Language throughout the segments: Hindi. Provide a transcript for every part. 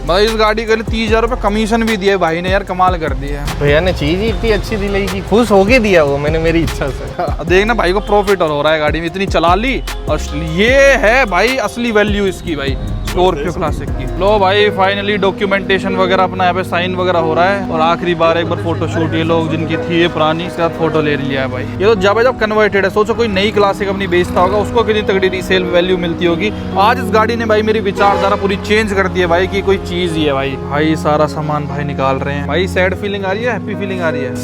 भाई इस गाड़ी के लिए 30,000 रुपये कमीशन भी दिए भाई ने यार, कमाल कर दिया है। भैया ने चीज ही इतनी अच्छी दिलाई की, खुश होके दिया वो मैंने मेरी इच्छा से। देखना भाई को प्रॉफिट हो रहा है, गाड़ी में इतनी चला ली। और ये है भाई असली वैल्यू इसकी भाई, स्कॉर्पियो क्लासिक की। लो भाई फाइनली डॉक्यूमेंटेशन वगैरह अपना यहाँ पे साइन वगैरह हो रहा है, और आखिरी बार एक बार फोटोशूट ये लोग जिनकी थी ये पुरानी, इसके साथ फोटो ले लिया है भाई। ये तो जब कन्वर्टेड है, सोचो कोई नई क्लासिक अपनी बेचता होगा उसको कितनी तगड़ी रीसेल वैल्यू मिलती होगी। आज इस गाड़ी ने भाई मेरी विचारधारा पूरी चेंज कर दी है भाई, कि कोई चीज ही है भाई। भाई सारा सामान भाई निकाल रहे हैं भाई। सैड फीलिंग आ रही है, हैप्पी फीलिंग आ रही है?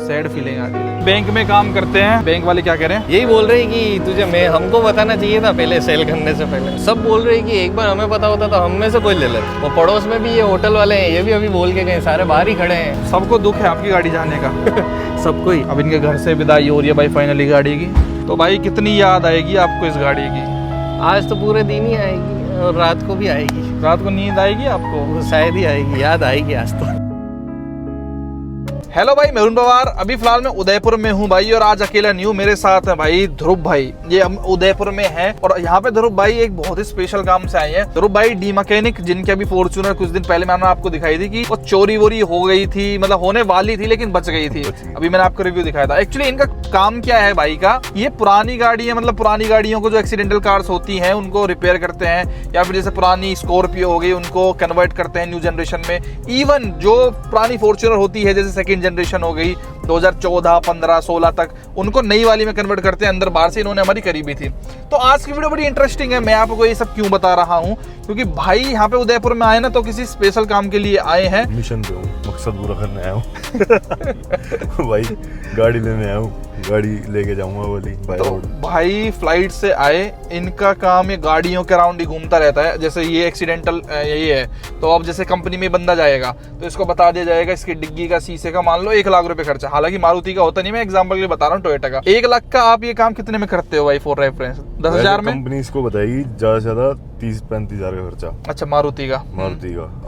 सैड फीलिंग आ रही है। बैंक में काम करते हैं, बैंक वाले क्या कह रहे हैं? यही बोल रहे हैं कि तुझे मैं हमको बताना चाहिए था पहले, सेल करने से पहले। सब बोल रहे हैं कि एक बार हमें पता होता तो हम में से कोई ले लेता। वो पड़ोस में भी ये होटल वाले हैं, ये भी अभी बोल के गए, सारे बाहर ही खड़े हैं। सबको दुख है आपकी गाड़ी जाने का। सबको ही। अब इनके घर से विदाई हो रही है भाई फाइनली गाड़ी की। तो भाई कितनी याद आएगी आपको इस गाड़ी की? आज तो पूरे दिन ही आएगी और रात को भी आएगी। रात को नींद आएगी आपको? वो शायद ही आएगी, याद आएगी आज तो। हेलो भाई, मैं अरुण पवार। अभी फिलहाल मैं उदयपुर में हूँ भाई, और आज अकेला नहीं हूँ, मेरे साथ है भाई ध्रुव भाई। ये हम उदयपुर में हैं, और यहाँ पे ध्रुव भाई एक बहुत ही स्पेशल काम से आए हैं। ध्रुव भाई डी मैकेनिक, जिनके अभी फॉर्च्यूनर कुछ दिन पहले मैंने आपको दिखाई थी कि वो चोरी वोरी हो गई थी, मतलब होने वाली थी लेकिन बच गई थी। अभी मैंने आपको रिव्यू दिखाया था। एक्चुअली इनका काम क्या है भाई का, ये पुरानी गाड़ी है, मतलब पुरानी गाड़ियों को जो एक्सीडेंटल कार्स होती हैं उनको रिपेयर करते हैं, या फिर जैसे पुरानी स्कॉर्पियो हो गई उनको कन्वर्ट करते हैं न्यू जनरेशन में। इवन जो पुरानी फॉर्च्यूनर होती है जैसे सेकंड जनरेशन हो गई 2014, 15, 16 तक, उनको नई वाली में कन्वर्ट करते हैं। अंदर बाहर से इन्होंने हमारी करी भी थी। तो आज की वीडियो बड़ी इंटरेस्टिंग है। मैं आपको ये सब क्यों बता रहा हूँ, क्योंकि भाई यहाँ पे उदयपुर में आए ना तो किसी स्पेशल काम के लिए आए हैं। मिशन पे हूँ, मकसद पूरा करने आया हूँ। भाई गाड़ी लेने आया हूँ, गाड़ी लेके जाऊंगा वाली। तो भाई फ्लाइट से आए, इनका काम ये गाड़ियों के अराउंड ही घूमता रहता है। जैसे ये एक्सीडेंटल यही है, तो अब जैसे कंपनी में बंदा जाएगा तो इसको बता दिया जाएगा इसकी डिग्गी का शीशे का मान लो 1 लाख रुपए खर्चा। हालांकि मारुति का होता नहीं, मैं एग्जांपल के लिए बता रहा हूँ, टोयोटा का 1 लाख का। आप ये काम कितने में करते हो भाई फॉर रेफरेंस? 10,000 में? कंपनी इसको बताएगी ज्यादा से ज्यादा 30-35 हजार का खर्चा। अच्छा, मारुति का?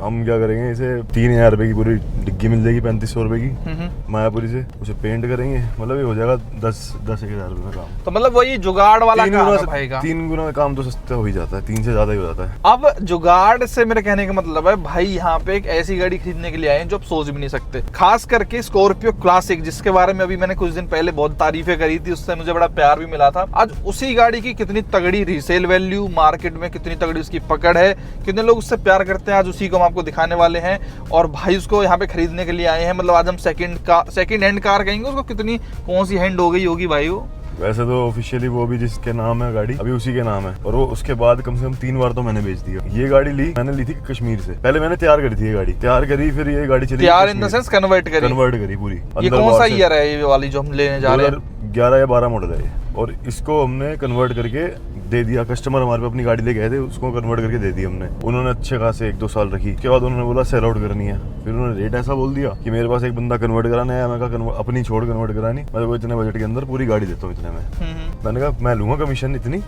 हम क्या करेंगे, इसे 3,000 रुपए की पूरी डिग्गी मिल जाएगी, 3500 रुपए की मायापुरी से। उसे पेंट करेंगे, मतलब ये हो जाएगा 10-11 रुपए में काम। तो मतलब वही जुगाड़ वाला काम है भाई का। 3 गुना काम तो सस्ता हो ही जाता है, 3 से ज्यादा ही हो जाता है। अब जुगाड़ से मेरे कहने का मतलब है भाई यहाँ पे एक ऐसी गाड़ी खरीदने के लिए आए हैं जो आप सोच भी नहीं सकते। खास करके स्कॉर्पियो क्लासिक, जिसके बारे में अभी मैंने कुछ दिन पहले बहुत तारीफें करी थी, उससे मुझे बड़ा प्यार भी मिला था। आज उसी गाड़ी की कितनी तगड़ी रीसेल वैल्यू, मार्केट में कितनी तगड़ी उसकी पकड़ है, कितने लोग उससे प्यार करते हैं, आज उसी को हम आपको दिखाने वाले हैं। और भाई उसको यहाँ पे खरीदने के लिए आए हैं। मतलब आज हम सेकंड हैंड कार कहेंगे उसको, कितनी कौन सी हैंड हो गई होगी भाई वो। वैसे तो ऑफिशियली वो भी जिसके नाम है गाड़ी अभी उसी के नाम है, और वो उसके बाद कम से कम 3 बार तो मैंने बेच दिया। ये गाड़ी मैंने ली थी कश्मीर से। पहले मैंने तैयार करी थी, ये गाड़ी तैयार करी, फिर ये गाड़ी चली तैयार इन द सेंस कन्वर्ट करी पूरी। ये कौन सा ईयर है ये वाली जो हम लेने जा रहे हैं? 11 या 12 मॉडल है ये। और इसको हमने कन्वर्ट करके दे दिया। कस्टमर हमारे पे अपनी गाड़ी लेके आए थे, उसको कन्वर्ट करके दे दी हमने। उन्होंने अच्छे खासे 1-2 साल रखी। उसके बाद उन्होंने बोला सेल आउट करनी है। फिर उन्होंने रेट ऐसा बोल दिया कि मेरे पास एक बंदा कन्वर्ट कराना है। मैं कहा अपनी छोड़ कन्वर्ट करानी, मैं वो इतने बजट के अंदर पूरी गाड़ी देता हूँ इतने में। मैंने कहा मैं लूंगा कमीशन इतनी।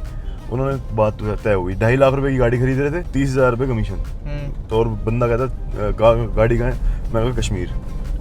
उन्होंने बात तो तय हुई। 2.5 लाख रुपए की गाड़ी खरीद रहे थे, 30,000 रुपए कमीशन। तो और बंदा कहता गाड़ी कहाँ है, मैं कहा कश्मीर।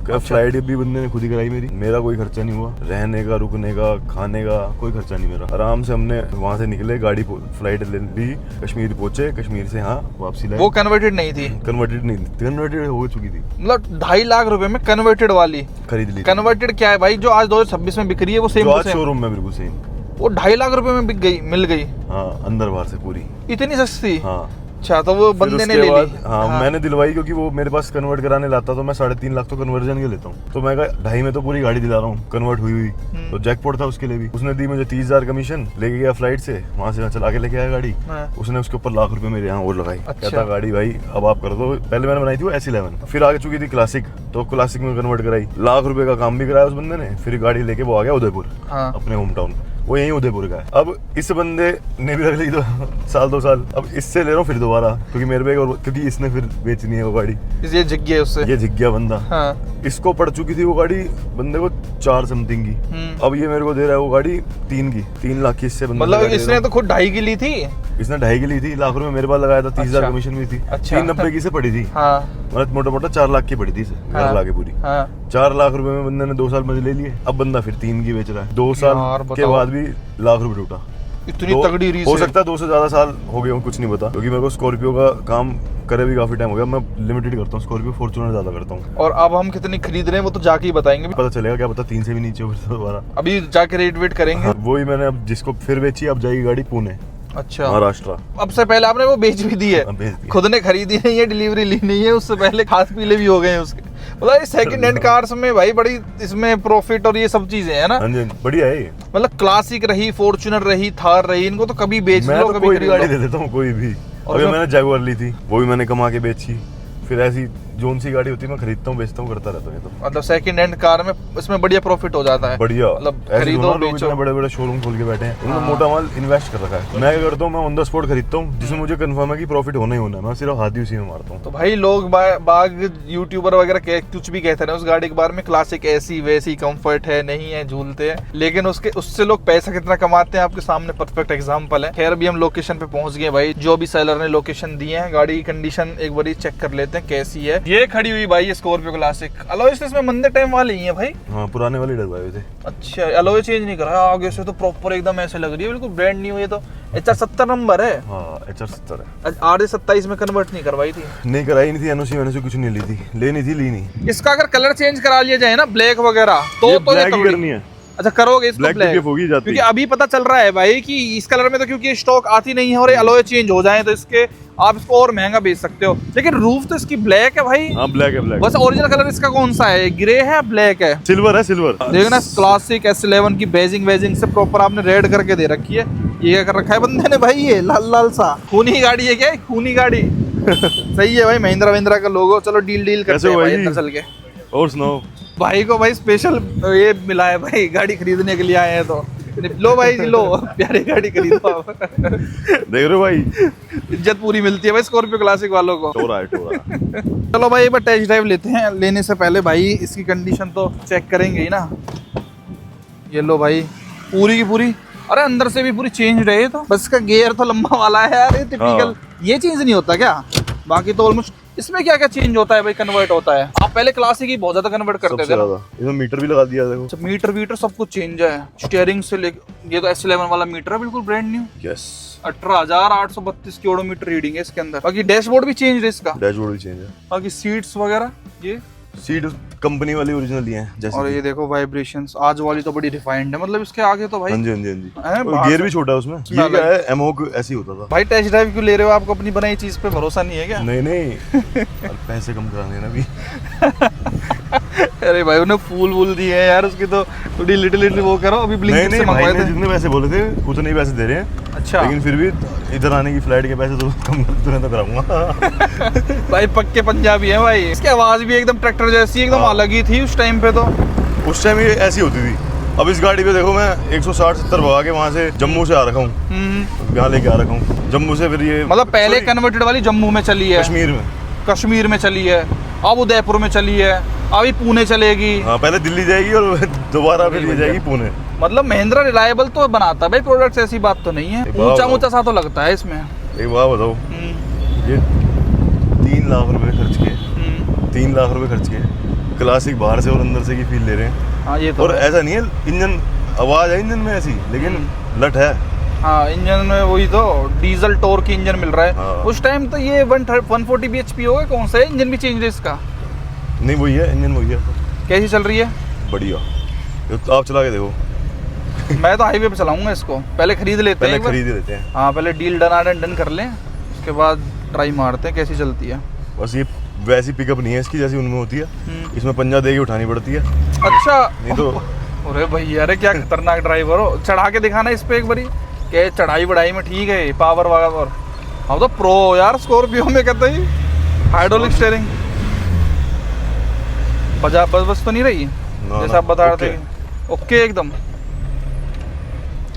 फ्लाइट भी बंदे ने खुद ही कराई मेरी। मेरा कोई खर्चा नहीं हुआ, रहने का, रुकने का, खाने का कोई खर्चा नहीं मेरा। आराम से हमने वहाँ से निकले, गाड़ी फ्लाइट ले ली, कश्मीर पहुंचे, कश्मीर से यहाँ वापसी लाए। वो कन्वर्टेड नहीं थी? कन्वर्टेड नहीं थी, कन्वर्टेड हो चुकी थी। मतलब 2.5 लाख रुपए में कन्वर्टेड वाली खरीद ली। कन्वर्टेड क्या है भाई, जो आज 2026 में बिक रही है वो सेम शोरूम में बिल्कुल सेम। वो 2.5 लाख रुपए में बिक गई, मिल गई? हाँ, अंदर बाहर से पूरी। इतनी सस्ती? हाँ। अच्छा, तो वो बंदे ने ले ली? हाँ, मैंने दिलवाई, क्योंकि वो मेरे पास कन्वर्ट कराने लाता तो मैं 3.5 लाख तो कन्वर्जन के लेता हूँ। तो मैं कहा 2.5 में तो पूरी गाड़ी दिला रहा हूँ कन्वर्ट हुई। तो जैकपॉट था उसके लिए भी। उसने दी मुझे 30,000 कमीशन, लेके गया फ्लाइट से, वहाँ से चला के लेके आया गाड़ी। उसने उसके ऊपर लाख रुपए मेरे यहाँ और लगाई। कहता गाड़ी भाई अब आप कर दो। पहले मैंने बनाई थी वो S11, फिर आगे चुकी थी क्लासिक, तो क्लासिक में कन्वर्ट कराई। लाख रुपए का काम भी कराया उस बंदे ने। फिर गाड़ी लेके वो आ गया उदयपुर, अपने होम टाउन। वो यही उदयपुर का है। अब इस बंदे ने भी रख ली 2 साल। अब इससे ले रहा हूँ फिर दोबारा, क्योंकि मेरे पे, क्योंकि इसने फिर बेचनी है वो गाड़ी। ये झिक गया उससे, ये झिक गया बंदा। हाँ। इसको पड़ चुकी थी वो गाड़ी बंदे को 4 समथिंग की। अब ये मेरे को दे रहा है वो गाड़ी 3 की, 3 लाख की। इससे मतलब इसने तो खुद 2.5 की ली थी। इसने 2.5 की ली थी, लाख रुपए मेरे पास लगाया था। 30,000 कमीशन भी थी। 390 की से पड़ी थी। मतलब मोटा 4 लाख की पड़ी थी घर लाके पूरी। 4 लाख रुपए में बंदे ने 2 साल मजे ले लिए। अब बंदा फिर 3 की बेच रहा है। 2 साल के बाद भी लाख रुपए टूटा। इतनी तो तगड़ी रीस हो है। सकता है 2 से ज्यादा साल हो गए हों, कुछ नहीं पता, क्योंकि मेरे को स्कॉर्पियो का काम करे भी काफी टाइम हो गया। मैं लिमिटेड करता हूँ स्कॉर्पियो, फॉर्च्यूनर ज्यादा करता हूँ। और अब हम कितनी खरीद रहे हैं वो तो जाके ही बताएंगे। पता चलेगा, क्या पता 3 से भी नीचे हो फिर दोबारा। अभी जाके रेट वेट करेंगे। हाँ, वही मैंने अब जिसको फिर बेची, अब जाएगी गाड़ी पुणे, अच्छा, महाराष्ट्र। अब से पहले आपने वो बेच भी दी है, बेच दी। खुद ने खरीदी नहीं है, डिलीवरी ली नहीं है, उससे पहले खास पीले भी हो गए हैं उसके। मतलब ये सेकंड हैंड कार्स में भाई बड़ी इसमें प्रॉफिट और ये सब चीजें है ना। हाँ जी, बढ़िया है ये। मतलब क्लासिक रही, फॉर्च्यूनर रही, थार रही, इनको तो कभी बेच मैं लो, तो कभी कोई भी खरीद गाड़ी लो। दे देता हूँ, कोई भी। और अगर मैं- मैंने जैगुआर ली थी, वो भी मैंने कमा के बेची। फिर ऐसी जोन सी गाड़ी होती है मैं खरीदता हूँ, बेचता हूँ, करता रहता हूँ ये तो। मतलब सेकंड हैंड कार में इसमें बढ़िया प्रॉफिट हो जाता है। बढ़िया, मतलब ऐसे खरीदो, थोड़ा लोग बेचो। इतने बड़े बड़े शोरूम खोल के बैठे हैं, उन्होंने हाँ। मोटा माल इन्वेस्ट कर रखा है। मैं क्या करता हूँ, मैं ऑन द स्पॉट खरीदता हूँ, जिसमें मुझे कंफर्म है कि प्रॉफिट होना ही होना है। मैं सिर्फ हाथ ही उसी में मारता हूँ। तो भाई लोग बाग यूट्यूबर वगैरह कुछ भी कहते हैं उस गाड़ी के बारे में, क्लासिक ऐसी वैसी, कंफर्ट है नहीं है, झूलते हैं, लेकिन उससे लोग पैसा कितना कमाते हैं आपके सामने परफेक्ट एग्जांपल है। खैर अभी हम लोकेशन पे पहुंच गए भाई, जो भी सेलर ने लोकेशन दी है। गाड़ी की कंडीशन एक बार चेक कर लेते हैं कैसी है। ये खड़ी हुई भाई स्कॉर्पियो क्लासिक, अलॉय इसमें मंदे टाइम वाली ही है भाई। हाँ, पुराने वाले डलवाए हुए थे। अच्छा, अलॉय चेंज नहीं करा आगे से, तो प्रॉपर एकदम ऐसे लग रही है, बिल्कुल ब्रांड न्यू। ये तो HR 70 नंबर है, हाँ, HR 70 है। RS 27 में कन्वर्ट नहीं करवाई थी। नहीं कराई नहीं थी, NOC मैंने कुछ नहीं ली थी, लेनी थी, ली नहीं। इसका अगर कलर चेंज करा लिया जाए ना, ब्लैक वगैरह, तो ये ये ब्लैक ही तगड़ी। करनी है। अच्छा करोगे इसको ब्लैक ब्लैक? टिप होगी जाती। क्योंकि अभी पता चल रहा है भाई कि इस कलर में तो क्योंकि स्टॉक आती नहीं है और ये अलॉय चेंज हो जाए तो इसके आप इसको और महंगा बेच सकते हो, लेकिन रूफ तो इसकी ब्लैक है भाई। हाँ, ब्लैक है, ब्लैक। बस ओरिजिनल कलर इसका कौन सा है, ग्रे है ब्लैक है? सिल्वर है, सिल्वर। देखना क्लासिक S11 की बेजिंग से प्रॉपर आपने रेड करके दे रखी है। ये क्या कर रखा है बंदे ने भाई, ये लाल लाल सा खूनी गाड़ी है क्या, खूनी गाड़ी? सही है भाई, महिंद्रा का लोगो। चलो डील करते हैं भाई अंदर चल के। और सुनाओ। भाई को भाई स्पेशल ये मिला है भाई, गाड़ी खरीदने के लिए आए हैं तो लो भाई लो, प्यारी गाड़ी खरीदो आप। देख रहे हो भाई, इज्जत पूरी मिलती है भाई स्कॉर्पियो क्लासिक वालों को। टोरा है, टोरा। चलो भाई एक बार टेस्ट ड्राइव लेते हैं। लेने से पहले भाई इसकी कंडीशन तो चेक करेंगे ही ना। ये लो भाई, पूरी की पूरी, अरे अंदर से भी पूरी चेंज है। तो बस इसका गियर तो लंबा वाला है यार, ये टिपिकल। ये चेंज नहीं होता क्या? बाकी तो ऑलमोस्ट। इसमें क्या क्या चेंज होता है भाई, कन्वर्ट होता है? आप पहले क्लासिक ही बहुत ज्यादा कन्वर्ट करते सबसे थे ना। ज्यादा इसमें मीटर भी लगा दिया, देखो। अच्छा, मीटर सब कुछ चेंज है, स्टीयरिंग से लेके। ये तो S11 वाला मीटर है, बिल्कुल ब्रांड न्यू। यस। 18,832 की ओडोमीटर रीडिंग है इसके अंदर। बाकी डैशबोर्ड भी चेंज है इसका। डैशबोर्ड भी चेंज है। बाकी सीट्स वगैरह ये सीट कंपनी वाली ओरिजिनल है जैसे। और ये देखो वाइब्रेशंस, आज वाली तो बड़ी रिफाइंड है। मतलब इसके आगे तो भाई हाँ जी, हाँ जी, हाँ जी। है, और बाहर गियर से- भी छोटा है उसमें। उसमें ये क्या अलग- है, एमोक ऐसे ही होता था। भाई टेस्ट ड्राइव क्यों ले रहे हो? आपको अपनी बनाई चीज पे भरोसा नहीं है क्या? नहीं नहीं, और पैसे कम कराने ना भी। अरे भाई उन्हें फूल वूल दिए हैं यार, उसकी तो थोड़ी लिटिल वो करो। अभी नहीं ब्लिंकिट से नहीं, भाई मंगवाए ने थे। जितने पैसे बोले थे उतने ही पैसे दे रहे हैं। अच्छा, लेकिन फिर भी इधर आने की फ्लाइट के पैसे तो कम तुरंत तो कराऊंगा। भाई पक्के पंजाबी है भाई। इसकी आवाज भी एकदम ट्रैक्टर जैसी, एकदम हाँ। अलग ही थी उस टाइम पे। तो उस टाइम ये ऐसी होती थी। अब इस गाड़ी पे देखो, मैं 160-70 भगा के वहाँ से जम्मू से आ रखा हूँ, यहाँ लेके आ रखा हूँ जम्मू से। फिर ये मतलब पहले Sorry, कन्वर्टेड वाली जम्मू में चली है, कश्मीर में चली है, अब उदयपुर में चली है, अभी पुणे चलेगी। हाँ, पहले दिल्ली जाएगी और दोबारा फिर ये जाएगी पुणे। मतलब महिंद्रा रिलायबल तो बनाता है भाई प्रोडक्ट्स, ऐसी बात तो नहीं है। एक बात ऊंचा बताओ। ऊंचा सा तो लगता है इसमें। एक बात बताओ, ये 3 लाख रुपए खर्च के 3 लाख रुपए खर्च के क्लासिक बाहर से और अंदर से की फील ले रहे हैं। हाँ ये तो और है। ऐसा नहीं है, इंजन आवाज है इंजन में ऐसी, लेकिन लट है। हाँ इंजन में वही तो डीजल टॉर्क इंजन मिल रहा है। हाँ। उस टाइम तो ये 140 bhp होगा, कौन सा है? इंजन भी चेंज है इसका। नहीं, वही है, इंजन वही है। कैसी चल रही है? बढ़िया, ये तो आप चला के देखो। मैं तो हाईवे पे चलाऊंगा इसको, पहले खरीद लेते हैं पहले एक बार। खरीद ही लेते हैं। हाँ पहले डील डन कर लें, उसके बाद ट्राई मारते हैं कैसी चलती है। बस ये वैसी पिकअप नहीं है इसकी जैसी उनमें होती है। इसमें पंजा दे के उठानी पड़ती है, अच्छा। नहीं तो। अरे भैया, अरे क्या खतरनाक ड्राइवर हो। चढ़ा के दिखाना इस पे एक बारी, क्या चढ़ाई बढ़ाई में ठीक है पावर वावर। हम तो प्रो यार स्कॉर्पियो में, कहते ही हाइड्रोलिक स्टीयरिंग। बस तो नहीं रही ना, जैसे ना, आप बता रहे ओके। थे? ओके एकदम।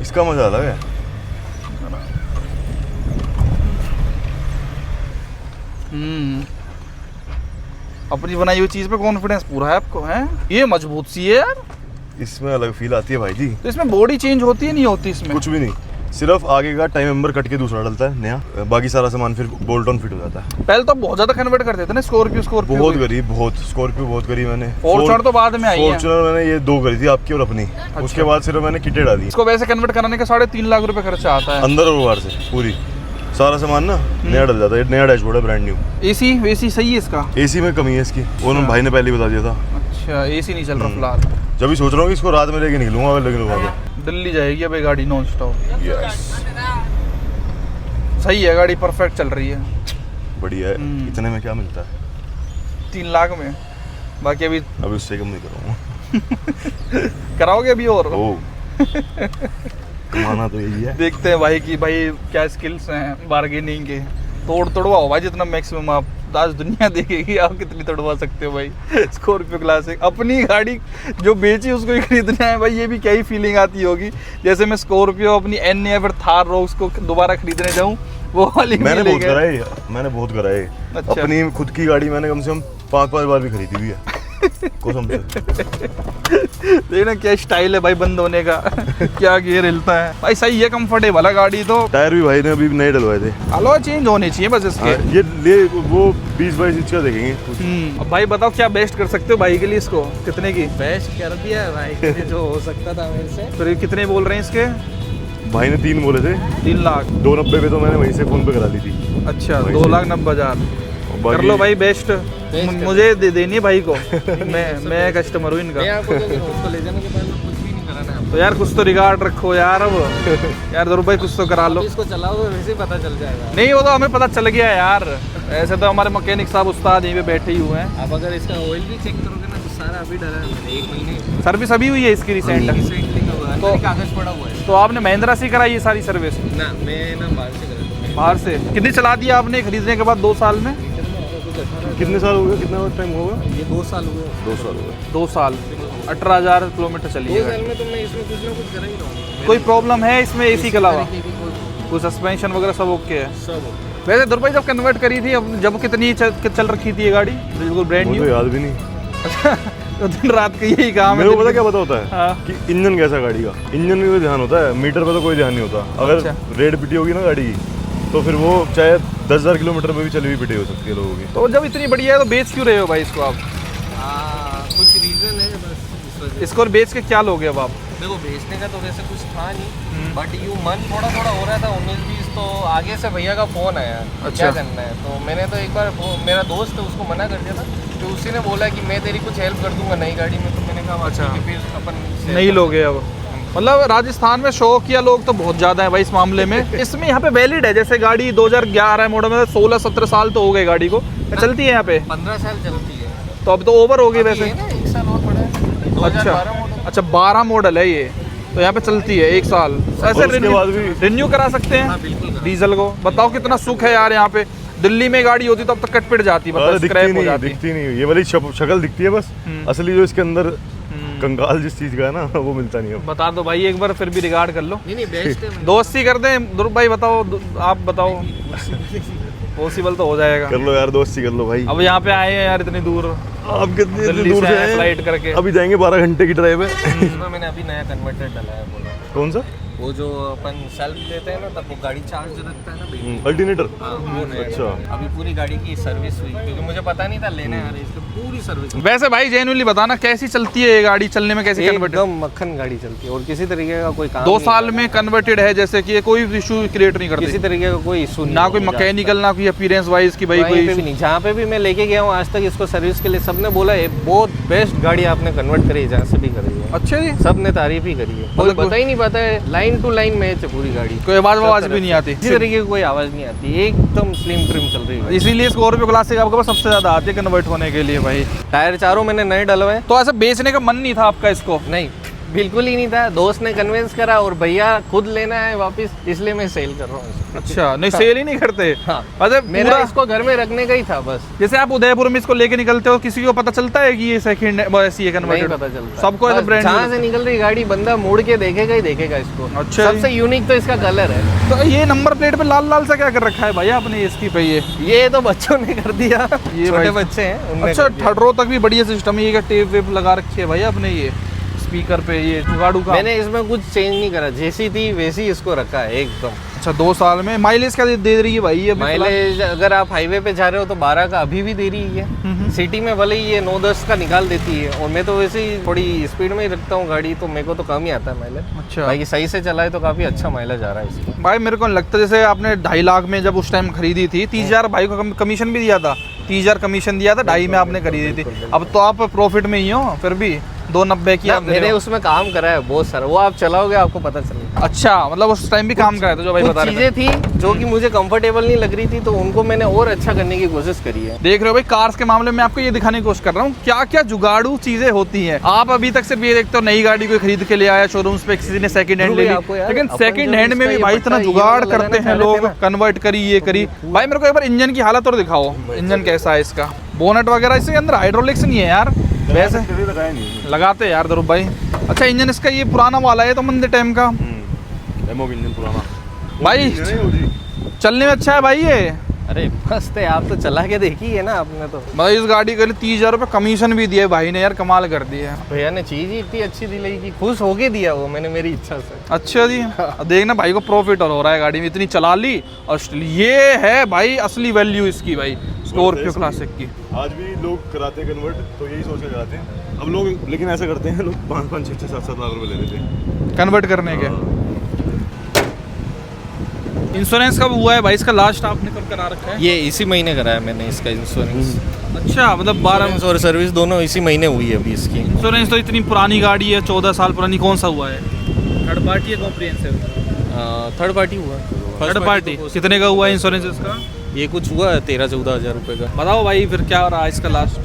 इसका मजा अलग है। अपनी बनाई हुई चीज पे कॉन्फिडेंस पूरा है आपको, है? ये मजबूत सी है यार। इसमें अलग फील आती है भाई जी। तो इसमें बॉडी चेंज होती है नहीं होती इसमें? कुछ भी नहीं, सिर्फ आगे का टाइम मेंबर कट के दूसरा डलता है नया, बाकी सारा सामान फिर बोल्ट ऑन फिट हो जाता है। पहले तो बहुत ज्यादा कन्वर्ट करते थे ना स्कॉर्पियो बहुत करी, बहुत स्कॉर्पियो बहुत करी मैंने। फॉर्च्यूनर तो बाद में आई है। फॉर्च्यूनर मैंने ये 2 करी थी, आपकी और अपनी। उसके बाद सिर्फ मैंने किटें डाली। इसको वैसे कन्वर्ट कराने का 3.5 लाख रुपए खर्चा आता है अंदर और बाहर से पूरी सारा सामान ना नया डल जाता है। नया डैशबोर्ड है, ब्रांड न्यू। एसी सही है इसका? एसी में कमी है इसकी, उन्होंने भाई ने पहले बता दिया था। अच्छा, एसी नहीं चल रहा फिलहाल। जब भी सोच रहा हूँ कि इसको रात में लेके निकलूंगा, लेकिन वहाँ दिल्ली जाएगी अब ये गाड़ी नॉन स्टॉप। यस, सही है गाड़ी, परफेक्ट चल रही है, बढ़िया है। इतने में क्या मिलता है? 3 लाख में। बाकी अभी उससे कम नहीं करूँगा। कराओगे अभी और? कमाना तो यही है। देखते हैं भाई कि भाई क्या स्किल्स हैं बार्गेनिंग के। तोड़वाओ भाई जितना मैक्सिमम आप, आज दुनिया देखेगी आप कितनी तोड़वा सकते हो भाई। स्कॉर्पियो क्लासिक अपनी गाड़ी जो बेची उसको ही खरीदना है भाई, ये भी क्या ही फीलिंग आती होगी। जैसे मैं स्कॉर्पियो अपनी एन या फिर थार रोक्स को दोबारा खरीदने जाऊँ, वो वाली मैंने बहुत करा है। अच्छा। अपनी खुद की गाड़ी मैंने कम से कम 5 बार भी खरीदी हुई है कसम से। देखना क्या स्टाइल है भाई बंद होने का। क्या गियर हिलता है भाई, सही है, कंफर्टेबल है गाड़ी तो। टायर भी भाई ने अभी नए डलवाए थे। अलॉ चेंज होने चाहिए बस इसके। ये ले वो 20-22 इंच का देखेंगे। अब भाई बताओ क्या बेस्ट कर सकते हो भाई के लिए इसको? कितने की? बेस्ट कर दिया है भाई के लिए जो हो सकता था मेरे से। फिर कितने बोल रहे हैं इसके? भाई ने 3 बोले थे। 3 लाख। 290 पे तो मैंने वहीं से फोन पे करा दी थी। अच्छा, 2,90,000 कर लो भाई। बेस्ट मुझे दे देनी है भाई को। मैं कस्टमर हूँ इनका। उसको ले जाने के बाद कुछ भी नहीं कराना है। तो यार कुछ तो रिगार्ड रखो यार। अब यार ध्रुव भाई कुछ तो करा लो। इसको चलाओ तो वैसे ही पता चल जाएगा। नहीं, वो तो हमें पता चल गया यार। ऐसे तो हमारे मैकेनिक साहब उस्ताद यहीं पे बैठे ही हुए हैं। आप अगर इसका ऑयल भी चेक करोगे ना तो सारा अभी डला है। 1 महीने सर्विस अभी हुई है इसकी रिसेंट। तो कागज पड़ा हुआ है। तो आपने महिंद्रा से कराई ये सारी सर्विस? ना, मैं ना बाहर से करा। बाहर से? कितनी चला दी आपने खरीदने के बाद 2 साल में? कितने साल हो गए? कितना टाइम होगा? ये 2 साल हुए। 2 साल हो गए। 2 साल 18,000 किलोमीटर चली 2 है। साल में तो मैं इसमें कुछ ना कुछ करा ही रहा हूँ। कोई प्रॉब्लम है इसमें एसी के अलावा? कोई कोई सस्पेंशन वगैरह सब ओके है? सब वैसे ध्रुव भाई जब कन्वर्ट करी थी, अब जब कितनी चल रखी थी ये गाड़ी? बिल्कुल ब्रांड मुझे न्यू। याद भी नहीं। तो दिन रात का यही काम है। मेरे को पता क्या पता होता है हाँ। कि इंजन कैसा गाड़ी का, इंजन में भी ध्यान होता है, मीटर पे तो कोई ध्यान नहीं होता। अगर अच्छा। रेड पिटी होगी ना गाड़ी की तो फिर वो चाहे 10,000 किलोमीटर में भी चली हुई पिटी हो सकती है लोगों की। तो जब इतनी बढ़िया है तो बेच क्यों रहे हो भाई इसको आप? कुछ रीजन है बस इस वजह से। इसको बेच के क्या लोगे अब आप? देखो बेचने का तो वैसे कुछ था नहीं, बट यूँ मन थोड़ा हो रहा था 19-20। तो आगे से भैया का फ़ोन आया, अच्छा। क्या करना है। तो मैंने तो एक बार मेरा दोस्त है उसको मना कर दिया था। तो उसी ने बोला कि मैं तेरी कुछ हेल्प कर दूंगा नई गाड़ी में। तो मैंने कहा अच्छा फिर अपन नहीं लोगे अब? मतलब राजस्थान में शौकिया लोग तो बहुत ज्यादा है भाई इस मामले में। इसमें यहाँ पे वैलिड है, जैसे गाड़ी 2011 मॉडल में 16-17 साल तो हो गए गाड़ी को, चलती है यहाँ पे 15 साल चलती है। तो अब तो ओवर हो गई वैसे। 1 साल और पड़ा है। 2012 मॉडल। अच्छा 12 मॉडल है ये, तो यहाँ पे चलती है 1 साल। ऐसे उसके बाद भी रिन्यू करा सकते हैं बिल्कुल डीजल को। बताओ कितना सुख है यार यहाँ पे। दिल्ली में गाड़ी होती तो अब तक कट पिट जाती, मतलब स्क्रैप हो जाती। दिखती नहीं, ये वाली शक्ल दिखती है बस। असली जो इसके अंदर कंगाल जिस चीज का है ना वो मिलता नहीं है। बता दो भाई एक बार, फिर भी रिगार्ड कर लो। नहीं बेस्ट है। दोस्ती कर दें ध्रुव भाई, बताओ आप बताओ। पॉसिबल तो हो जाएगा। कर लो यार, दोस्ती कर लो भाई। अब यहाँ पे आए हैं यार इतनी दूर, आप कितनी दिल्ली दूर से से आए हैं? फ्लाइट करके। अभी जाएंगे 12 घंटे की ड्राइव है। इसमें मैंने अभी नया कन्वर्टर डाला है। बोला कौन सा? वो जो अपन सेल्फ देते हैं ना तब वो गाड़ी चार्ज रखता है ना बेटी। अल्टरनेटर। हाँ, वो नया अच्छा। है। अभी पूरी गाड़ी की सर्विस हुई क्योंकि मुझे पता नहीं था लेने आ रही इसकी पूरी सर्विस। वैसे भाई जेन्युइनली बताना कैसी चलती है ये गाड़ी, चलने में कैसी कन्वर्टेड? एकदम मक्खन गाड़ी चलती है और किसी तरीके का कोई काम 2 नहीं साल है। में कन्वर्टेड है जैसे कि ये कोई इशू क्रिएट नहीं करती? किसी तरीके का कोई इशू नहीं, ना कोई मैकेनिकल ना कोई अपीयरेंस वाइज की भाई कोई पे भी नहीं। जहाँ पे भी मैं लेके गया हूँ आज तक इसको सर्विस के लिए, सबने बोला है बहुत बेस्ट गाड़ी आपने कन्वर्ट करी है, जहाँ से भी करी है। अच्छा जी, सबने तारीफ ही करी है। कोई पता ही नहीं पाता है, लाइन टू लाइन मैच है पूरी गाड़ी। कोई आवाज भी नहीं आती? किसी तरीके की कोई आवाज नहीं आती, एकदम स्लिम ट्रिम चल रही है। इसीलिए स्कॉर्पियो क्लासिक आपके पास सबसे ज्यादा आती है कन्वर्ट होने के लिए भाई। टायर चारों मैंने नए डलवाए। तो ऐसा बेचने का मन नहीं था आपका इसको? नहीं, बिल्कुल ही नहीं था। दोस्त ने कन्विंस करा और भैया खुद लेना है वापस, इसलिए मैं सेल कर रहा हूँ। अच्छा, नहीं सेल ही नहीं करते? हाँ, मतलब मेरा पूरा इसको घर में रखने का ही था बस। जैसे आप उदयपुर में इसको लेके निकलते हो, किसी को पता चलता है कि ये सेकंड ऐसी है नहीं कन्वर्टेड? पता चलता। सबको ऐसा ब्रांड जहाँ से निकल रही गाड़ी बंदा मुड़ के देखेगा ही देखेगा इसको। अच्छा, सबसे यूनिक तो इसका कलर है। तो ये नंबर प्लेट पे लाल लाल सा क्या कर रखा है भाई आपने इसकी पे? ये तो बच्चों ने कर दिया, ये छोटे भाई- बच्चे हैं उनने अच्छा, कर दिया। थर्ड रो तक भी बढ़िया सिस्टम है। ये क्या टेप वेप लगा रखी है भाई आपने? ये स्पीकर पे ये जुगाड़ू का। मैंने इसमें कुछ चेंज नहीं करा, जैसी थी वैसी इसको रखा है एकदम। अच्छा 2 साल में माइलेज क्या दे रही है भाई ये? माइलेज अगर आप हाईवे पे जा रहे हो तो 12 का अभी भी दे रही है। सिटी में भले ही ये 9-10 का निकाल देती है, और मैं तो वैसे ही थोड़ी स्पीड में ही रखता हूँ गाड़ी, तो मेरे को तो कम ही आता है माइलेज। अच्छा बाकी सही से चलाए तो काफी अच्छा माइलेज आ रहा है इसका। भाई मेरे को लगता है जैसे आपने 2.5 लाख में जब उस टाइम खरीदी थी, 30,000 भाई को कमीशन भी दिया था, 30,000 कमीशन दिया था, 2.5 में आपने खरीदी थी। अब तो आप प्रॉफिट में ही हो, फिर भी 290 की आप दे रहे मैंने हो। उसमें काम करा है बहुत सारा, वो आप चलाओगे आपको पता चलेगा। अच्छा मतलब उस टाइम भी काम कराया था जो भाई बता रहे थे। चीजें थी जो कि मुझे कंफर्टेबल नहीं लग रही थी, तो उनको मैंने और अच्छा करने की कोशिश करी है। देख रहे हो भाई कार्स के मामले में आपको ये दिखाने की कोशिश कर रहा हूँ क्या क्या जुगाड़ू चीजें होती हैं। आप अभी तक सिर्फ ये देखते हो नई गाड़ी कोई खरीद के ले आया शोरूम्स पे, किसी ने सेकंड हैंड ले ली, लेकिन सेकंड हैंड में भी भाई इतना जुगाड़ करते हैं लोग, कन्वर्ट करी ये करी। भाई मेरे को एक बार इंजन की हालत और दिखाओ, इंजन कैसा है इसका, बोनट वगैरह इसके अंदर हाइड्रोलिक्स नहीं है यार वैसे लगाया नहीं, लगाते यार ध्रुव भाई। अच्छा इंजन इसका ये पुराना वाला है तो मंदे टाइम का डेमो इंजन पुराना भाई, चलने में अच्छा है भाई ये। अरे मस्त है, आप तो चला के देखी है ना आपने तो। भाई इस गाड़ी के लिए 30,000 रुपये कमीशन भी दिए भाई ने यार, कमाल कर दिया। भैया ने चीज ही इतनी अच्छी दिलाई कि खुश होके दिया वो, मैंने मेरी इच्छा से। अच्छा जी देखना भाई को प्रॉफिट और हो रहा है, गाड़ी में इतनी चला ली। और ये है भाई असली वैल्यू इसकी भाई, स्कॉर्पियो क्लासिक की। आज भी लोग कराते हैं कन्वर्ट, तो यही सोच के कराते हैं अब लोग, लेकिन ऐसा करते हैं लोग 5-5, 6-6, 7-7 लाख रुपए ले लेते हैं कन्वर्ट करने के। इंश्योरेंस कब हुआ है भाई इसका लास्ट आपने कब करा रखा है? ये इसी महीने कराया मैंने इसका इंश्योरेंस। अच्छा मतलब 12 और सर्विस दोनों इसी महीने हुई है अभी इसकी। इंश्योरेंस तो इतनी पुरानी गाड़ी है, 14 साल पुरानी, कौन सा हुआ है? थर्ड पार्टी है कॉम्प्रिहेंसिव? थर्ड पार्टी हुआ। थर्ड पार्टी कितने का हुआ है इंश्योरेंस इसका? ये कुछ हुआ 13-14 हज़ार रुपये का। बताओ भाई फिर क्या रहा इसका लास्ट?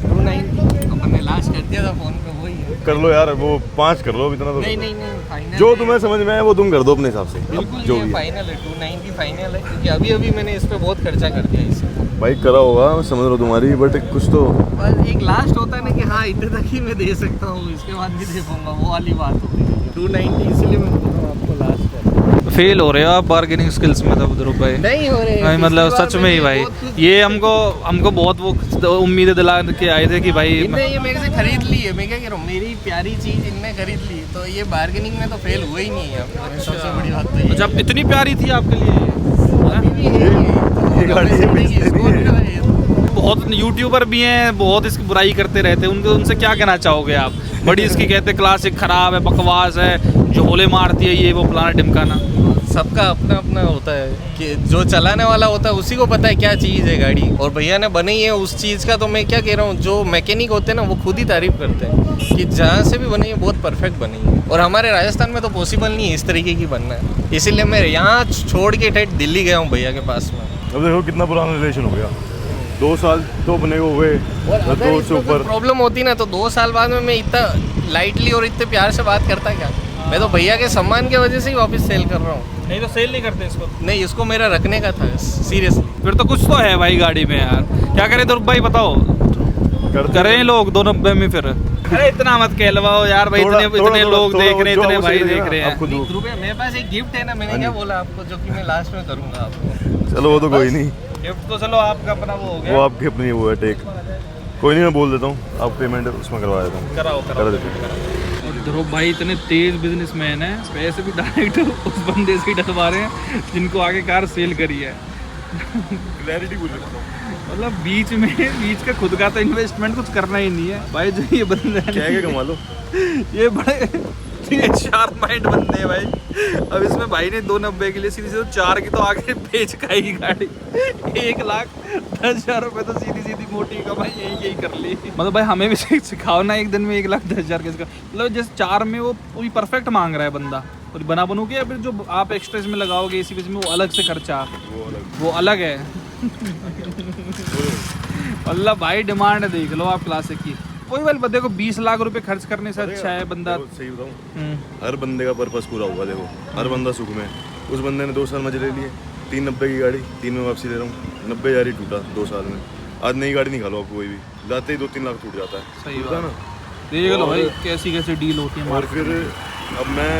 290 अपने लास्ट कर दिया था फोन पे, वही है। कर लो यार, वो 5 कर लो, इतना तो नहीं फाइनल जो तुम्हें समझ में आए वो तुम कर दो अपने हिसाब से। बिल्कुल जो ये भी है। फाइनल है, 290 फाइनल है, क्योंकि अभी मैंने इस पे बहुत खर्चा कर दिया इससे। भाई करा होगा, मैं समझ रहा हूँ तुम्हारी, बट कुछ तो बस एक लास्ट होता है ना कि हाँ इतने तक ही मैं दे सकता हूँ, इसके बाद भी दे पाऊंगा, वो वाली बात होती है। 290 इसलिए मैं बोल रहा हूँ आपको लास्ट है। फेल हो रहे हो आप बार्गेनिंग स्किल्स में तब ध्रुव भाई? नहीं हो रहे नहीं मतलब सच में ही भाई, ये हमको बहुत वो उम्मीदें दिला के आए थे कि भाई इनने ये मेरे से खरीद ली है, मैं क्या कह रहा हूँ, मेरी प्यारी चीज इनने खरीद ली, तो ये बार्गेनिंग में तो फेल हुआ ही नहीं है। सबसे बड़ी बात तो ये जब इतनी प्यारी थी आपके लिए अभी भी है ये गाड़ी ये बेचते नहीं Scorpio है। है ये। बहुत यूट्यूबर भी हैं, बहुत इसकी बुराई करते रहते हैं, उनसे क्या कहना चाहोगे आप? बड़ी इसकी कहते क्लासिक खराब है, बकवास है, जो होले मारती है, ये वो फलाना ढिमकाना। सबका अपना अपना होता है कि जो चलाने वाला होता है उसी को पता है क्या चीज़ है गाड़ी, और भैया ने बनाई है उस चीज़ का, तो मैं क्या कह रहा हूँ, जो मैकेनिक होते हैं ना वो खुद ही तारीफ करते हैं कि जहाँ से भी बनी है बहुत परफेक्ट बनी है, और हमारे राजस्थान में तो पॉसिबल नहीं है इस तरीके की बनना है, इसीलिए मैं यहाँ छोड़ के ठेठ दिल्ली गया हूँ भैया के पास में। अब देखो कितना पुराना रिलेशन हो गया, 2 साल तो बने हुए, अगर 2 से इसमें ऊपर। प्रॉब्लम होती ना तो 2 साल बाद में मैं इतना लाइटली और इतने प्यार से बात करता क्या? मैं तो भैया के सम्मान की वजह से ही वापस सेल कर रहा हूँ। नहीं तो सेल नहीं करते इसको? नहीं, इसको मेरा रखने का था सीरियसली। फिर तो कुछ तो है भाई गाड़ी में यार, क्या करें ध्रुव भाई बताओ? करें लोग 290 में फिर? अरे इतना मत कहलवाओ यार भाई, इतने लोग देख रहे हैं, इतने भाई देख रहे हैं। रुपये मेरे पास एक गिफ्ट है ना, मैंने क्या बोला आपको, जो कि मैं लास्ट में करूँगा आपको। चलो वो तो कोई नहीं, गिफ्ट तो चलो आपका अपना वो हो गया, वो आपकी अपनी वो है टेक, कोई नहीं मैं बोल देता हूँ, आप पेमेंट उसमें करवा देता हूँ, कराओ करा देते हैं। ध्रुव भाई इतने तेज बिजनेसमैन है, पैसे भी डायरेक्ट उस बंदे से ही डलवा रहे हैं जिनको आगे कार सेल करी है। क्लैरिटी पूरी रखता हूँ, मतलब बीच का खुद का तो इन्वेस्टमेंट कुछ करना ही नहीं है भाई, जो ये बंदे हैं क्या कमा लो, ये बड़े शार्प माइंड बंदे हैं भाई। अब इसमें भाई ने 290 के लिए सीधी 4 की तो आगे बेच का ही गाड़ी, 1,10,000 रुपए तो सीधी मोटी कमाई यही कर ली। मतलब भाई हमें भी सिखाओ ना एक दिन में 1,10,000 के इसका, मतलब जैसे 4 में वो पूरी परफेक्ट मांग रहा है बंदा, और बना बनू के, या फिर जो आप एक्स्ट्रा इसमें लगाओगे इसी में वो अलग से खर्चा, वो अलग है। मतलब भाई डिमांड देख लो आप क्लासिक की, कोई वाली बंदे को 20 लाख रुपए खर्च करने से अच्छा है बंदा। सही बताऊँ, हर बंदे का पर्पस पूरा हुआ, देखो हर बंदा सुख में, उस बंदे ने 2 साल मजे ले लिए, 390 की गाड़ी 3 में वापसी ले रहा हूँ, 90,000 ही टूटा 2 साल में। आज नई गाड़ी निकालो आप कोई भी, लाते ही 2-3 लाख टूट जाता है, सही टूटता है ना। देख लो भाई कैसी डील होती है और फिर अब मैं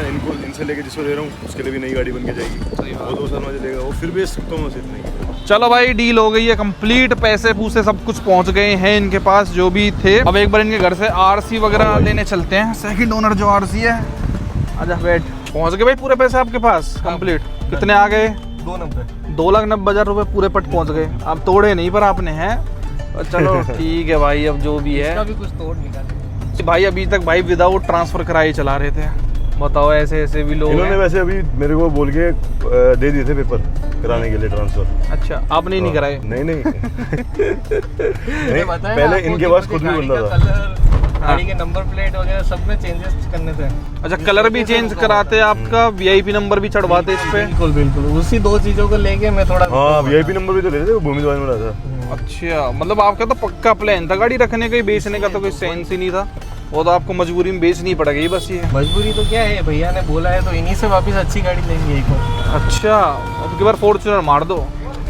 इनसे लेके जिसको दे रहा हूँ उसके लिए भी नई गाड़ी बन के जाएगी, वो 2 साल में चलेगा, वो फिर बेच सकता हूँ सिर्फ नहीं। चलो भाई डील हो गई है कंप्लीट, पैसे पूसे सब कुछ पहुंच गए हैं इनके पास जो भी थे। अब एक बार इनके घर से आरसी वगैरह लेने चलते हैं, सेकंड ओनर जो आरसी है। आजा बैठ। पहुंच गए भाई पूरे पैसे आपके पास कंप्लीट? कितने आ गए? 2,90,000 रुपए पूरे पट पहुंच गए। अब तोड़े नहीं पर आपने हैं, चलो ठीक है भाई, अब जो भी है भी कुछ तोड़ निकाले भाई। अभी तक भाई विदाउट ट्रांसफर कराए चला रहे थे, बताओ ऐसे ऐसे भी लोग इन्होंने हैं। वैसे अभी मेरे को बोल के दे दिए थे पेपर कराने के लिए ट्रांसफर। अच्छा आपने नहीं कराए? नहीं नहीं पहले इनके पास खुद भी बंदा था। गाड़ी के नंबर प्लेट वगैरह सब में चेंजेस करने थे। अच्छा कलर भी चेंज कराते आपका, वीआईपी नंबर भी चढ़वाते इस पे? बिल्कुल बिल्कुल, उसी 2 चीजों को लेके मैं थोड़ा हाँ वीआईपी नंबर भी तो ले रहे थे, वो भूमि द्वारा मिला था। अच्छा मतलब आपका तो पक्का प्लान था गाड़ी रखने का ही, बेचने का तो कोई सेंस ही नहीं था, वो तो आपको मजबूरी में बेचनी पड़ेगी बस। ये मजबूरी तो क्या है, भैया ने बोला है तो इन्हीं से वापस अच्छी गाड़ी लेंगे एक और। अच्छा अब की बार फॉर्च्यूनर मार दो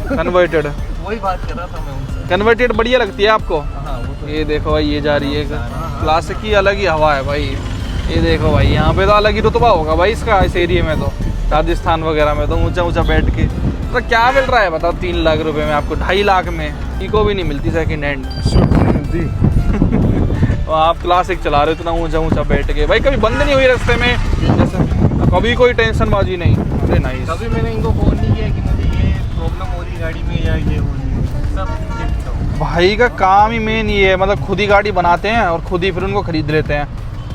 कन्वर्टेड। वही बात कर रहा था मैं उनसे। कन्वर्टेड बढ़िया लगती है आपको? हाँ वो तो ये देखो भाई ये जा रही है, क्लासिक की अलग ही हवा है भाई। ये देखो भाई यहाँ पे तो अलग ही रुतबा होगा भाई इसका, इस एरिया में तो राजस्थान वगैरह में तो ऊंचा ऊंचा बैठ के तो क्या मिल रहा है बताओ 3 लाख रुपए में आपको? 2.5 लाख में इको भी नहीं मिलती सेकंड हैंड। आप क्लासिक चला रहे हो इतना ऊंचा ऊंचा बैठ के भाई, कभी बंद नहीं हुई रास्ते में जैसे? कभी कोई टेंशन बाजी नहीं? अरे नाइस। कभी मैंने इनको फोन नहीं किया कि मुझे ये प्रॉब्लम हो रही गाड़ी में या ये हो रही है, सब ठीक था। भाई का काम ही मेन ये है, मतलब खुद ही गाड़ी बनाते हैं और खुद ही फिर उनको खरीद लेते हैं।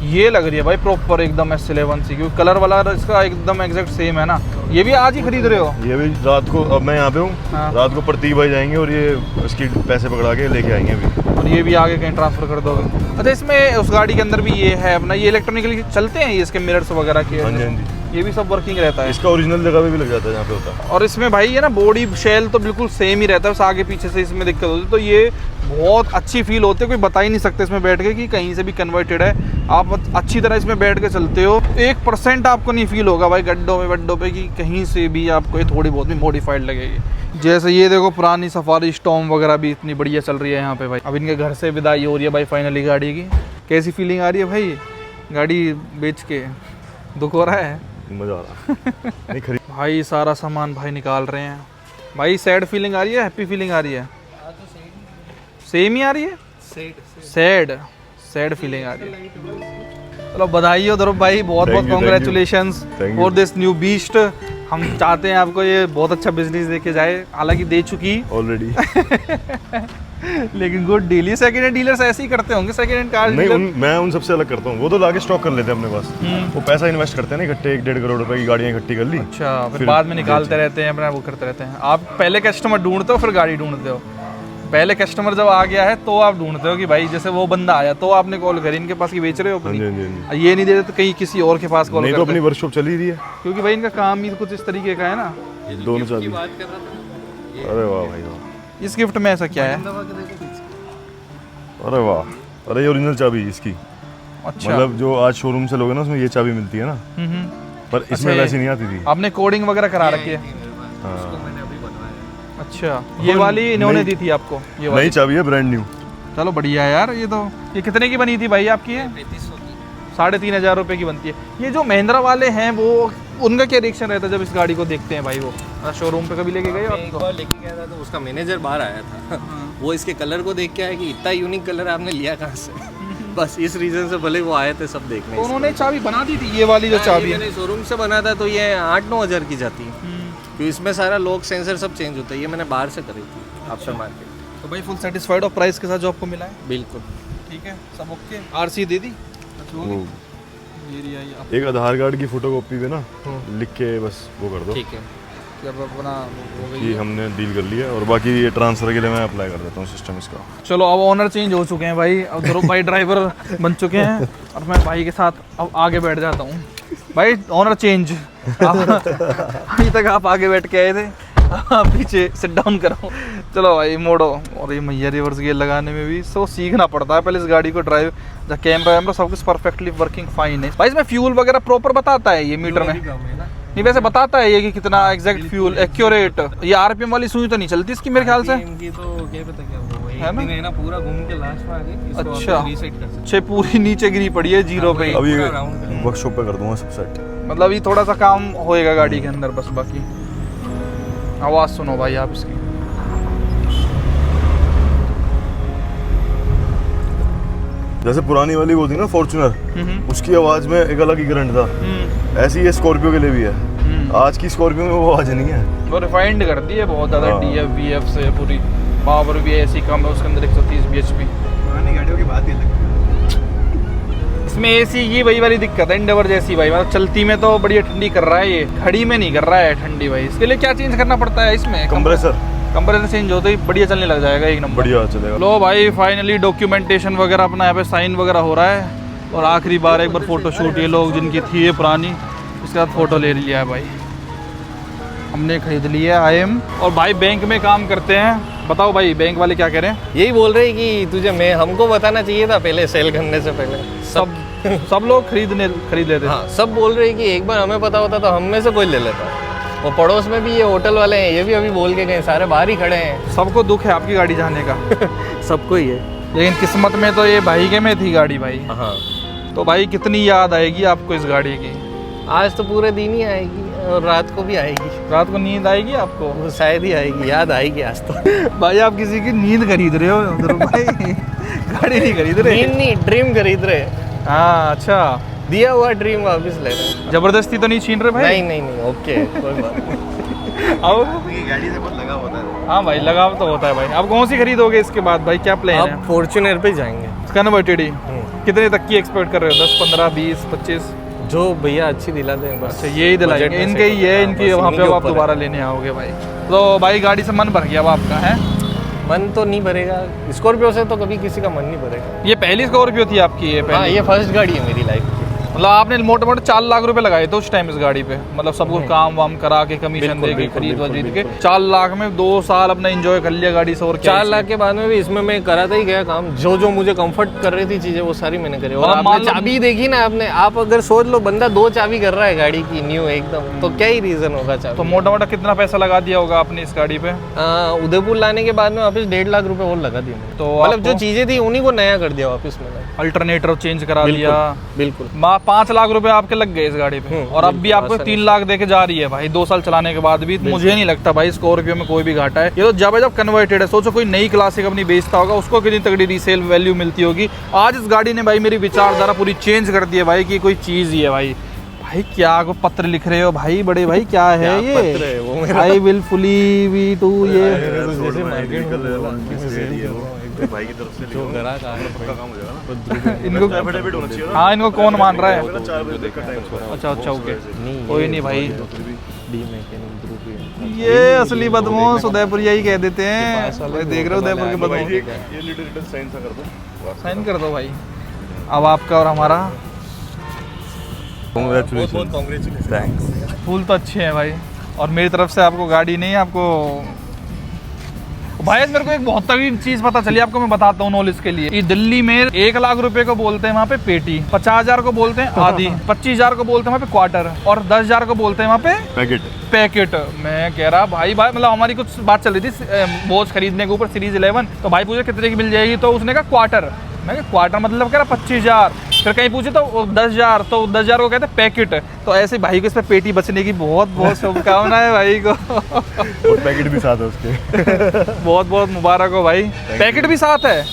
ये लग रही है भाई प्रॉपर एकदम S11 सी, क्योंकि कलर वाला इसका एकदम एग्जैक्ट सेम है ना। ये भी आज ही खरीद रहे हो? ये भी रात को, अब मैं यहाँ पे हूँ हाँ। रात को प्रतीक भाई जाएंगे और ये उसकी पैसे पकड़ा के लेके आएंगे अभी। और ये भी आगे कहीं ट्रांसफर कर दोगे? अच्छा इसमें उस गाड़ी के अंदर भी ये है अपना, ये इलेक्ट्रॉनिकली चलते हैं ये, इसके मिरर्स वगैरह के? हाँ जी हाँ जी, ये भी सब वर्किंग रहता है? इसका ओरिजिनल जगह पे भी लग जाता है जहाँ पे होता है। और इसमें भाई ये ना बॉडी शेल तो बिल्कुल सेम ही रहता है, बस आगे पीछे से इसमें दिक्कत होती है, तो ये बहुत अच्छी फील होती है, कोई बता ही नहीं सकते इसमें बैठ के कि कहीं से भी कन्वर्टेड है। आप अच्छी तरह इसमें बैठ के चलते हो, 1% आपको नहीं फील होगा भाई गड्ढों में वड्डों पे कि कहीं से भी आपको ये थोड़ी बहुत भी मॉडिफाइड लगेगी। जैसे ये देखो पुरानी सफारी स्टॉर्म वगैरह भी इतनी बढ़िया चल रही है यहाँ पे भाई। अब इनके घर से विदाई हो रही है भाई फाइनली गाड़ी की। कैसी फीलिंग आ रही है भाई गाड़ी बेच के? दुख हो रहा है? मजा आ रहा नहीं खरीद भाई सारा सामान भाई निकाल रहे हैं भाई। सैड फीलिंग आ रही है, हैप्पी फीलिंग आ रही है? सेम ही आ रही है? सैड फीलिंग आ रही है। चलो बधाई हो ध्रुव भाई, बहुत बहुत congratulations for this new beast. हम चाहते हैं आपको ये बहुत अच्छा बिजनेस देके जाए, हालांकि दे चुकी ऑलरेडी लेकिन गुड डील। ये सेकंड हैंड डीलर्स ऐसे ही करते होंगे, सेकंड हैंड कार नहीं डीलर? मैं उन सबसे अलग करता हूँ, वो तो लाके स्टॉक कर लेते हैं अपने पास। वो पैसा इन्वेस्ट करते हैं ना इकट्ठे, 1-1.5 करोड़ रुपए की गाड़ियाँ इकट्ठी कर ली। अच्छा फिर बाद में निकालते रहते हैं अपना, वो करते रहते हैं। आप पहले कस्टमर ढूंढते हो फिर गाड़ी ढूंढते हो? पहले कस्टमर जब आ गया है तो आप ढूंढते हो कि भाई जैसे वो बंदा आया तो आपने कॉल करी इनके पास की बेच रहे हो अपनी? ये नहीं दे रहे तो कहीं किसी और के पास कॉल नहीं तो अपनी वर्कशॉप चली रही है, क्योंकि भाई इनका काम ही कुछ इस तरीके का है ना। दोनों चाबी। अरे वाह भाई वाह, इस गिफ्ट में ऐसा क्या है? अरे वाह, अरे ये ओरिजिनल चाबी इसकी। अच्छा मतलब जो आज शोरूम से लोगे ना उसमें ये चाबी मिलती है ना, पर इसमें अच्छा, वैसी नहीं आती थी। आपने कोडिंग वगैरह करा रखी है? अच्छा ये वाली इन्होंने दी थी आपको? ये वाली नई चाबी है, ब्रांड न्यू। चलो बढ़िया है यार। ये कितने की बनी थी भाई आपकी? 3,500 रुपए की बनती है। ये जो महिंद्रा वाले हैं वो, उनका क्या रिएक्शन रहता है जब इस गाड़ी को देखते हैं भाई? वो शोरूम पे कभी लेके गए आपको? लेके गया था तो उसका मैनेजर बाहर आया था वो इसके कलर को देख के आया कि इतना यूनिक कलर आपने लिया कहाँ से बस इस रीजन से भले वो आए थे सब देखने। तो उन्होंने चाबी बना दी थी ये वाली जो चाबी है? शोरूम से बना था तो ये 8-9 हज़ार की जाती है, क्योंकि इसमें सारा लॉक सेंसर सब चेंज होता है। ये मैंने बाहर से करी थी आफ्टर मार्केट। तो भाई फुल सेटिस्फाइड और प्राइस के साथ जो आपको मिला है? बिल्कुल ठीक है, सब ओके। आरसी दे दी? वो ये रही है आप। एक आधार कार्ड की फोटोकॉपी पे ना लिख के बस वो कर दो, ठीक है। जब अपना हो गई ये हमने डील कर लिया। और बाकी ये ट्रांसफर के लिए मैं अप्लाई कर देता हूँ सिस्टम इसका। चलो अब ओनर चेंज हो चुके हैं भाई, अब ध्रुव भाई ड्राइवर बन चुके हैं और मैं भाई के साथ अब आगे बैठ जाता हूँ। भाई ओनर चेंज, अभी तक आप आगे बैठ के आए थे, आप पीछे सिट डाउन करो। चलो भाई मोड़ो। और ये मैया रिवर्स गियर लगाने में भी सो सीखना पड़ता है पहले इस गाड़ी को ड्राइव। कैमरा वैमरा सब कुछ परफेक्टली वर्किंग फाइन है भाई। इसमें फ्यूल वगैरह प्रॉपर बताता है ये मीटर में? नहीं वैसे बताता है ये कि कितना एग्जैक्ट फ्यूल एक्यूरेट। ये आरपीएम वाली सुई तो नहीं चलती इसकी मेरे ख्याल से, इनकी तो क्या पता क्या हुआ है ना? है ना, पूरा घूम के लास्ट में आके इसको अच्छा। आप रीसेट कर सकते छे पूरी नीचे गिरी पड़ी है जीरो पे ही। अभी पूरा राउंड वर्कशॉप पे कर दूंगा सब सेट। मतलब ये थोड़ा सा काम होएगा गाड़ी के अंदर बस, बाकी आवाज सुनो भाई आप इसकी। जैसे पुरानी वाली वो थी ना फॉर्च्यूनर, उसकी आवाज में एक अलग ही करंट था, ऐसी ये स्कॉर्पियो के लिए भी है। आज की स्कॉर्पियो में वो आवाज नहीं है, वो रिफाइंड करती है बहुत ज़्यादा हाँ। डीएफ वीएफ से, पूरी पावर भी ऐसी कम है उसके अंदर 130 bhp। पुरानी गाड़ियों की बात ही अलग है। इसमें एसी की वही वाली दिक्कत है इंडेवर जैसी भाई, मतलब चलती में तो बढ़िया ठंडी कर रहा है, ये खड़ी में नहीं कर रहा है ठंडी भाई। इसके लिए क्या चेंज करना पड़ता है इसमें? कंप्रेसर चेंज होते ही बढ़िया चलने लग जाएगा एक नंबर। बढ़िया चलेगा। लो भाई फाइनली डॉक्यूमेंटेशन वगैरह अपना यहाँ पे साइन वगैरह हो रहा है, और आखिरी बार एक बार फोटो शूट ये लोग जिनकी थी ये पुरानी, इसके बाद फोटो ले लिया है भाई, हमने खरीद लिया IM। और भाई बैंक में काम करते हैं, बताओ भाई बैंक वाले क्या कह रहे हैं? यही बोल रहे हैं कि तुझे मैं हमको बताना चाहिए था पहले, सेल करने से पहले। सब लोग खरीद लेते। हाँ, सब बोल रहे हैं कि एक बार हमें पता होता तो हम में से कोई ले लेता। वो पड़ोस में भी ये होटल वाले हैं, ये भी अभी बोल के गए, सारे बाहर ही खड़े हैं। सबको दुख है आपकी गाड़ी जाने का सबको ही है, लेकिन किस्मत में तो ये भाई के में थी गाड़ी भाई। हाँ। तो भाई कितनी याद आएगी आपको इस गाड़ी की? आज तो पूरे दिन ही आएगी और रात को भी आएगी, रात को नींद आएगी आपको? वो शायद ही आएगी, याद आएगी आज तो। भाई आप किसी की नींद खरीद रहे हो ध्रुव भाई गाड़ी नहीं खरीद रहे। नींद नहीं, ड्रीम खरीद रहे। हाँ अच्छा, दिया हुआ ड्रीम वापस ले रहे। जबरदस्ती तो नहीं छीन रहे भाई? नहीं, ओके, कोई बात नहीं। अब आपकी गाड़ी से बहुत लगा होता है। हाँ भाई लगाव तो होता है भाई। अब कौन सी खरीदोगे इसके बाद भाई, क्या प्लान अब है? फॉर्च्यूनर पे जाएंगे, कन्वर्टेड ही। कितने तक की एक्सपेक्ट कर रहे हो? 10, 15, 20, 25? जो भैया अच्छी दिला दें बस। अच्छा यही दिलाएंगे, बजट में इनके से ही है, हाँ, इनकी बस वहाँ इन्हीं पे के आप ऊपर है। दोबारा लेने आओगे भाई। तो भाई गाड़ी से मन भर गया अब आपका है? मन तो नहीं भरेगा, स्कॉर्पियो से तो कभी किसी का मन नहीं भरेगा। ये पहली स्कॉर्पियो थी आपकी? ये हाँ, पहली? ये फर्स्ट गाड़ी है मेरी लाइफ की। मतलब आपने मोटे मोटे 4 लाख रुपए लगाए थे उस टाइम इस गाड़ी पे, मतलब सब कुछ काम वाम करा के कमीशन बिल्कुल, दे के बिल्कुल, खरीद बिल्कुल, वरीद के बिल्कुल। 4 लाख में 2 साल अपना एंजॉय कर लिया गाड़ी से। और क्या 4 इसमें? लाख के बाद में भी इसमें मैं कराता ही गया काम, जो जो मुझे कंफर्ट कर रही थी चीजें वो सारी मैंने करी। और मतलब मान आपने लो- चाबी देखी ना आपने, आप अगर सोच लो बंदा 2 चाबी कर रहा है गाड़ी की न्यू एकदम, तो क्या ही रीजन होगा तो चाबी। मोटा मोटा कितना पैसा लगा दिया होगा आपने इस गाड़ी पे? उदयपुर लाने के बाद में वापस 1.5 लाख रुपए और लगा दिए मैंने। तो मतलब जो आपको- चीजें थी उन्हीं को नया कर दिया वापस मैंने। अल्टरनेटर चेंज करा बिल्कुल, दिया। बिल्कुल। 5 लाख रुपए आपके लग गए इस गाड़ी पे, और अब भी बिल्कुल, आपको आसानी 3 लाख देके जा रही है भाई 2 साल चलाने के बाद भी। मुझे नहीं लगता भाई स्कॉर्पियो में कोई भी घाटा है। ये तो जब कन्वर्टेड है, सोचो कोई नई क्लासिक अपनी बेचता होगा उसको कितनी तगड़ी रीसेल वैल्यू मिलती होगी। आज इस गाड़ी ने भाई मेरी विचारधारा पूरी चेंज कर दी है भाई, कि कोई चीज ही है भाई। भाई क्या को पत्र लिख रहे हो भाई बड़े भाई, क्या है क्या ये? पत्र है वो मेरा? I will fully we to ये जैसे मार्केट में बोला भाई की तरफ से जो ग्राहक आ रहे हैं पक्का काम हो जाएगा ना। इनको एफिडेविट होना चाहिए ना। हाँ इनको कौन मान रहा है? 4 बजे तक का टाइम। अच्छा ओके, नहीं, कोई नहीं भाई। डी मैकेनिक ग्रुप ही है। ये असली बदमाश उदयपुर यही कह देते हैं भाई। देख रहे हो उदयपुर के भाई बदमाश? ये लिटिल साइन सा कर दो, साइन कर दो भाई। अब आपका और हमारा कांग्रेचुलेशन। कांग्रेचुलेशन। थैंक्स। फूल तो अच्छे हैं भाई, और मेरी तरफ से आपको गाड़ी नहीं, आपको भाई मेरे को एक बहुत तगड़ी चीज पता चली आपको, मैं बताता हूँ नॉलेज के लिए। ये दिल्ली में 1 लाख रुपए को बोलते हैं वहाँ पे पेटी, 50,000 को बोलते हैं आधी, 25,000 को बोलते हैं वहाँ पे क्वार्टर, और 10,000 को बोलते हैं वहाँ पे पैकेट। मैं कह रहा भाई मतलब हमारी कुछ बात चल रही थी वॉच खरीदने के ऊपर सीरीज 11, तो भाई पूछे कितने की मिल जाएगी, तो उसने कहा क्वार्टर। मैं कहा क्वार्टर मतलब कह रहा 25,000। फिर कहीं पूछे तो 10,000, तो 10,000 को कहते हैं पैकेट। तो ऐसे भाई को इस पे पेटी बचने की बहुत बहुत शुभकामनाएं भाई को। और पैकेट भी साथ है उसके। बहुत बहुत मुबारक हो भाई, पैकेट भी साथ है।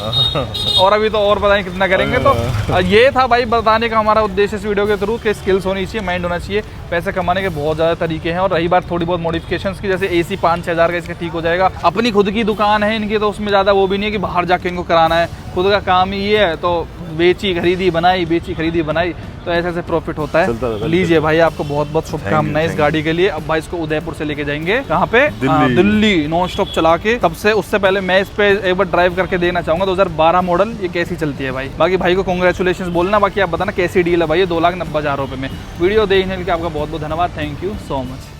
और अभी तो और बताएं कितना करेंगे। तो ये था भाई बताने का हमारा उद्देश्य इस वीडियो के थ्रू, कि स्किल्स होनी चाहिए, माइंड होना चाहिए। पैसे कमाने के बहुत ज़्यादा तरीके हैं, और रही बात थोड़ी बहुत मॉडिफिकेशंस की, जैसे AC 5-6 हज़ार का इसका ठीक हो जाएगा। अपनी खुद की दुकान है इनकी, तो उसमें ज़्यादा वो भी नहीं है कि बाहर जाके इनको कराना है, खुद का काम ही ये है। तो बेची खरीदी बनाई, बेची खरीदी बनाई, तो ऐसे ऐसे प्रॉफिट होता है। लीजिए भाई, आपको बहुत बहुत शुभकामनाएं इस गाड़ी के लिए। अब भाई इसको उदयपुर से लेके जाएंगे कहाँ पे? दिल्ली नॉन स्टॉप चला के। तब से उससे पहले मैं इस पे एक बार ड्राइव करके देना चाहूंगा 2012 मॉडल, ये कैसी चलती है भाई। बाकी भाई को कांग्रेचुलेशंस बोलना, बाकी आप बताना कैसी डील है भाई ये 2,90,000 रुपए में। वीडियो देखने के लिए आपका बहुत बहुत धन्यवाद, थैंक यू सो मच।